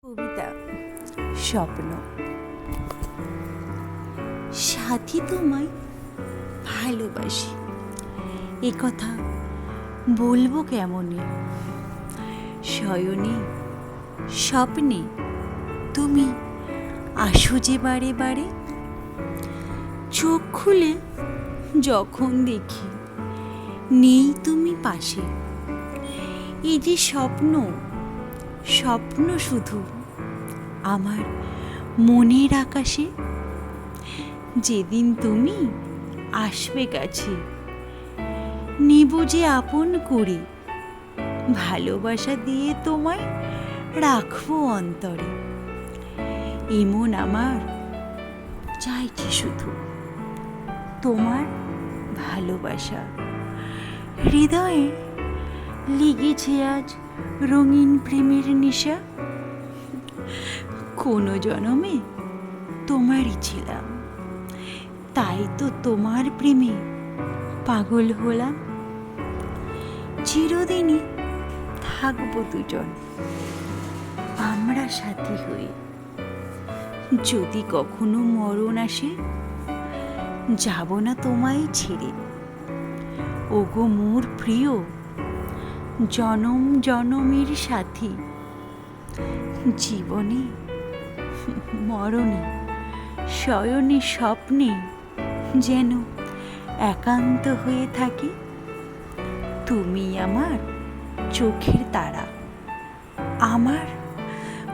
কবিতা স্বপ্ন। সাথী তোমায় ভালোবাসি, এ কথা বলবো কেমনে? শয়নে স্বপ্নে তুমি আসো যে বারে বারে। চোখ খুলে যখন দেখি নেই তুমি পাশে, এই যে স্বপ্ন, স্বপ্ন শুধু আমার মনের আকাশে। যেদিন তুমি আসবে কাছে, নেব যে আপন করে, ভালোবাসা দিয়ে তোমায় রাখবো অন্তরে। এমন আমার চাইছে শুধু তোমার ভালোবাসা। হৃদয়ে লেগেছে আজ রঙিন প্রেমের নেশা। কোনো জনমে তোমারই ছিলাম, তাই তো তোমার প্রেমে পাগল হলাম। চিরদিনই থাকবো দুজন আমরা সাথী হয়ে। যদি কখনো মরণ আসে, যাব না তোমায় ছেড়ে। ওগো মোর প্রিয় জনম জনমের সাথী, জীবনে মরণে শয়নে স্বপ্নে যেন একান্ত হয়ে থাকি। তুমি আমার চোখের তারা, আমার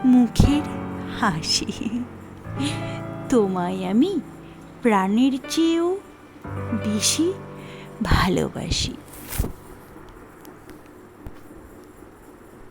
মুখের হাসি। তোমায় আমি প্রাণের চেয়েও বেশি ভালোবাসি।